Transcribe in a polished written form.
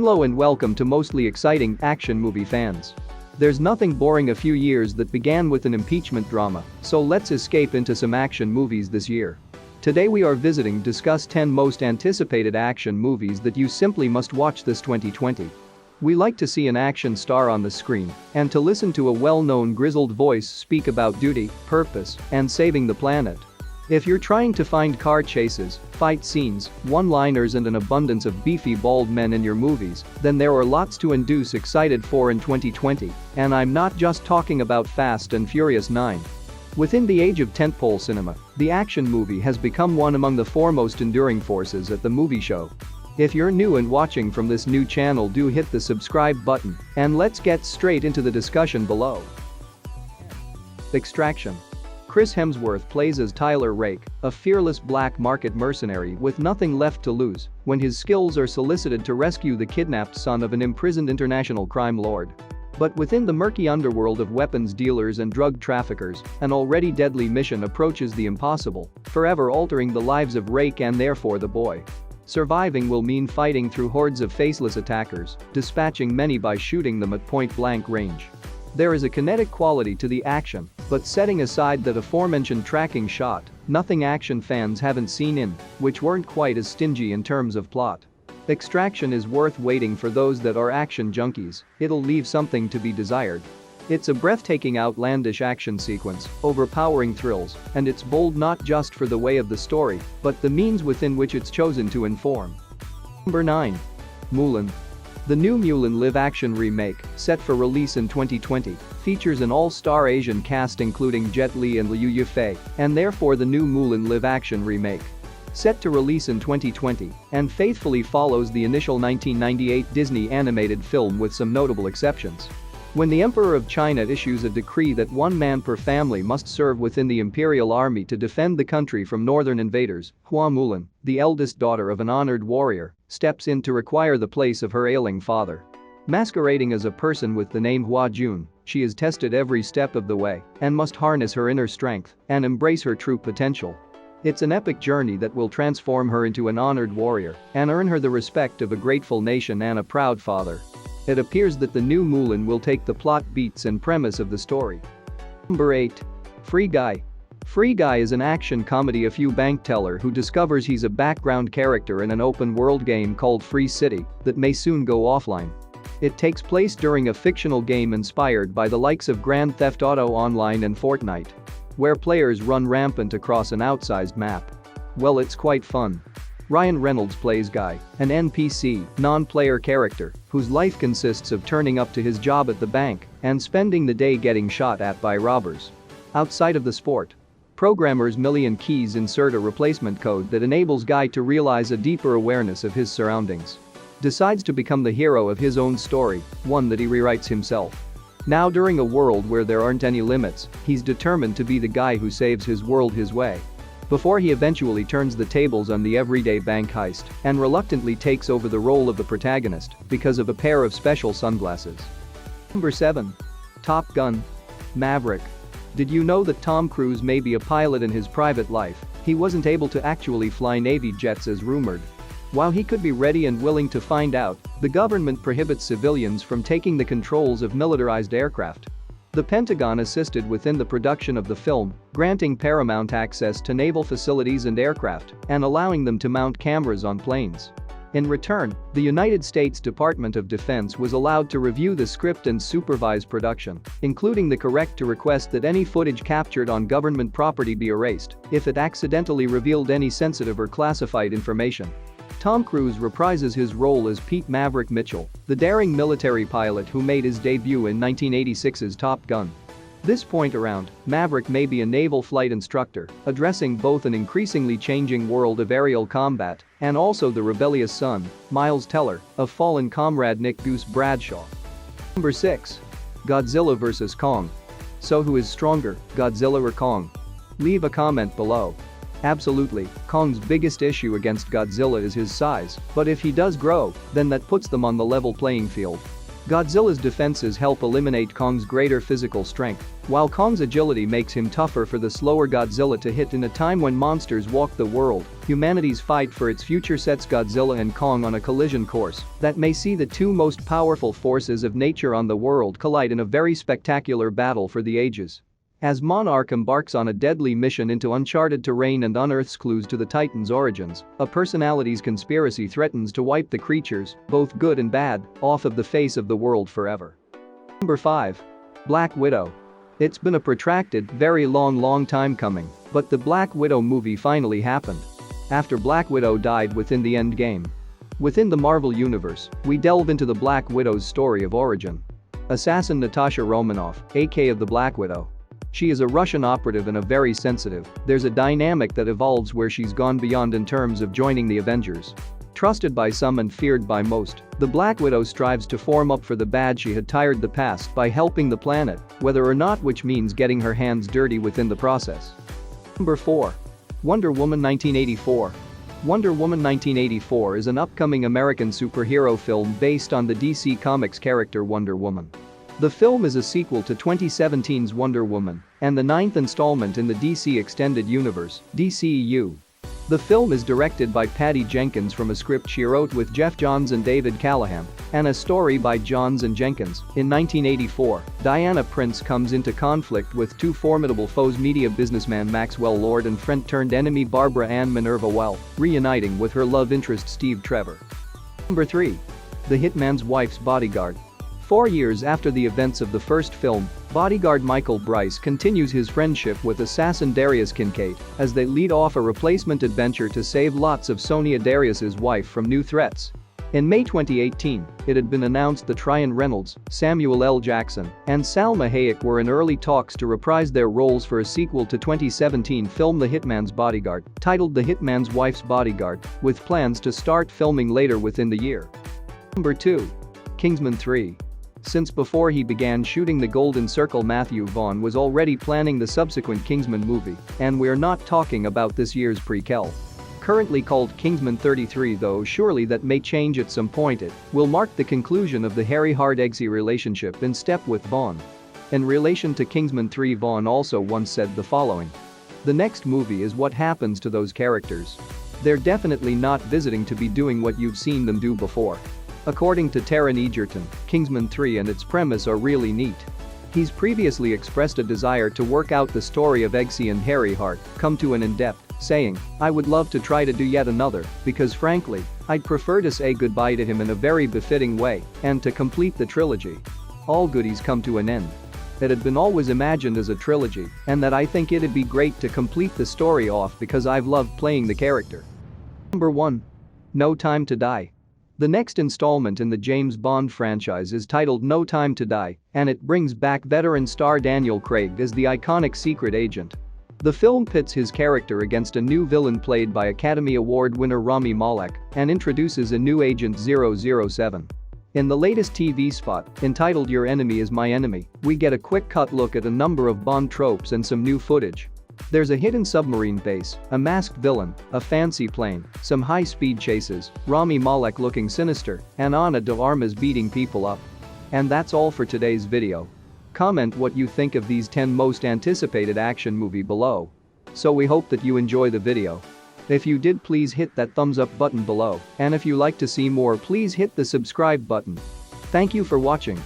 Hello and welcome to Mostly Exciting Action Movie Fans. There's nothing boring a few years that began with an impeachment drama, so let's escape into some action movies this year. Today we are discuss 10 most anticipated action movies that you simply must watch this 2020. We like to see an action star on the screen and to listen to a well-known grizzled voice speak about duty, purpose, and saving the planet. If you're trying to find car chases, fight scenes, one-liners and an abundance of beefy bald men in your movies, then there are lots to induce excited for in 2020, and I'm not just talking about Fast and Furious 9. Within the age of tentpole cinema, the action movie has become one among the foremost enduring forces at the movie show. If you're new and watching from this new channel, do hit the subscribe button, and let's get straight into the discussion below. Extraction. Chris Hemsworth plays as Tyler Rake, a fearless black market mercenary with nothing left to lose when his skills are solicited to rescue the kidnapped son of an imprisoned international crime lord. But within the murky underworld of weapons dealers and drug traffickers, an already deadly mission approaches the impossible, forever altering the lives of Rake and therefore the boy. Surviving will mean fighting through hordes of faceless attackers, dispatching many by shooting them at point-blank range. There is a kinetic quality to the action, but setting aside that aforementioned tracking shot, nothing action fans haven't seen in, which weren't quite as stingy in terms of plot. Extraction is worth waiting for those that are action junkies, it'll leave something to be desired. It's a breathtaking outlandish action sequence, overpowering thrills, and it's bold not just for the way of the story, but the means within which it's chosen to inform. Number 9. Mulan. The new Mulan live-action remake, set for release in 2020, features an all-star Asian cast including Jet Li and Liu Yifei, and therefore the new Mulan live-action remake. Set to release in 2020, and faithfully follows the initial 1998 Disney animated film with some notable exceptions. When the Emperor of China issues a decree that one man per family must serve within the imperial army to defend the country from northern invaders, Hua Mulan, the eldest daughter of an honored warrior, steps in to require the place of her ailing father. Masquerading as a person with the name Hua Jun, she is tested every step of the way and must harness her inner strength and embrace her true potential. It's an epic journey that will transform her into an honored warrior and earn her the respect of a grateful nation and a proud father. It appears that the new Mulan will take the plot beats and premise of the story. Number 8. Free Guy. Free Guy is an action comedy of a bank teller who discovers he's a background character in an open-world game called Free City that may soon go offline. It takes place during a fictional game inspired by the likes of Grand Theft Auto Online and Fortnite, where players run rampant across an outsized map. Well, it's quite fun. Ryan Reynolds plays Guy, an NPC, non-player character, whose life consists of turning up to his job at the bank and spending the day getting shot at by robbers. Outside of the sport, programmers Millie and Keys insert a replacement code that enables Guy to realize a deeper awareness of his surroundings. Decides to become the hero of his own story, one that he rewrites himself. Now, during a world where there aren't any limits, he's determined to be the guy who saves his world his way. Before he eventually turns the tables on the everyday bank heist and reluctantly takes over the role of the protagonist because of a pair of special sunglasses. Number 7. Top Gun. Maverick. Did you know that Tom Cruise may be a pilot in his private life? He wasn't able to actually fly Navy jets as rumored. While he could be ready and willing to find out, the government prohibits civilians from taking the controls of militarized aircraft. The Pentagon assisted within the production of the film, granting Paramount access to naval facilities and aircraft and allowing them to mount cameras on planes. In return, the United States Department of Defense was allowed to review the script and supervise production, including the correct to request that any footage captured on government property be erased if it accidentally revealed any sensitive or classified information. Tom Cruise reprises his role as Pete Maverick Mitchell, the daring military pilot who made his debut in 1986's Top Gun. This point around, Maverick may be a naval flight instructor, addressing both an increasingly changing world of aerial combat and also the rebellious son, Miles Teller, of fallen comrade Nick Goose Bradshaw. Number 6. Godzilla vs. Kong. So who is stronger, Godzilla or Kong? Leave a comment below. Absolutely, Kong's biggest issue against Godzilla is his size, but if he does grow, then that puts them on the level playing field. Godzilla's defenses help eliminate Kong's greater physical strength, while Kong's agility makes him tougher for the slower Godzilla to hit. In a time when monsters walk the world, humanity's fight for its future sets Godzilla and Kong on a collision course that may see the two most powerful forces of nature on the world collide in a very spectacular battle for the ages. As Monarch embarks on a deadly mission into uncharted terrain and unearths clues to the Titan's origins, a personality's conspiracy threatens to wipe the creatures, both good and bad, off of the face of the world forever. Number 5. Black Widow. It's been a protracted, very long time coming, but the Black Widow movie finally happened. After Black Widow died within the Endgame. Within the Marvel Universe, we delve into the Black Widow's story of origin. Assassin Natasha Romanoff, aka the Black Widow. She is a Russian operative and a very sensitive. There's a dynamic that evolves where she's gone beyond in terms of joining the Avengers. Trusted by some and feared by most, the Black Widow strives to form up for the bad she had tired the past by helping the planet, whether or not, which means getting her hands dirty within the process. Number 4. Wonder Woman 1984. Wonder Woman 1984 is an upcoming American superhero film based on the DC Comics character Wonder Woman. The film is a sequel to 2017's Wonder Woman and the 9th installment in the DC Extended Universe, DCEU. The film is directed by Patty Jenkins from a script she wrote with Jeff Johns and David Callahan and a story by Johns and Jenkins. In 1984, Diana Prince comes into conflict with two formidable foes, media businessman Maxwell Lord and friend-turned-enemy Barbara Ann Minerva Well, reuniting with her love interest Steve Trevor. Number 3. The Hitman's Wife's Bodyguard. 4 years after the events of the first film, bodyguard Michael Bryce continues his friendship with assassin Darius Kincaid as they lead off a replacement adventure to save lots of Sonia Darius's wife from new threats. In May 2018, it had been announced that Ryan Reynolds, Samuel L. Jackson, and Salma Hayek were in early talks to reprise their roles for a sequel to 2017 film The Hitman's Bodyguard, titled The Hitman's Wife's Bodyguard, with plans to start filming later within the year. Number 2. Kingsman 3. Since before he began shooting The Golden Circle, Matthew Vaughn was already planning the subsequent Kingsman movie, and we're not talking about this year's prequel. Currently called Kingsman 33, though surely that may change at some point. It will mark the conclusion of the Harry Hard-Eggsy relationship in step with Vaughn. In relation to Kingsman 3, Vaughn also once said the following: "The next movie is what happens to those characters. They're definitely not visiting to be doing what you've seen them do before." According to Taron Egerton, Kingsman 3 and its premise are really neat. He's previously expressed a desire to work out the story of Eggsy and Harry Hart, come to an in-depth, saying, "I would love to try to do yet another, because frankly, I'd prefer to say goodbye to him in a very befitting way, and to complete the trilogy. All goodies come to an end. It had been always imagined as a trilogy, and that I think it'd be great to complete the story off because I've loved playing the character." Number 1. No Time to Die. The next installment in the James Bond franchise is titled No Time to Die, and it brings back veteran star Daniel Craig as the iconic secret agent. The film pits his character against a new villain played by Academy Award winner Rami Malek and introduces a new Agent 007. In the latest TV spot, entitled Your Enemy is My Enemy, we get a quick cut look at a number of Bond tropes and some new footage. There's a hidden submarine base, a masked villain, a fancy plane, some high-speed chases, Rami Malek looking sinister, and Ana de Armas beating people up. And that's all for today's video. Comment what you think of these 10 most anticipated action movie below. So we hope that you enjoy the video. If you did, please hit that thumbs up button below, and if you like to see more, please hit the subscribe button. Thank you for watching.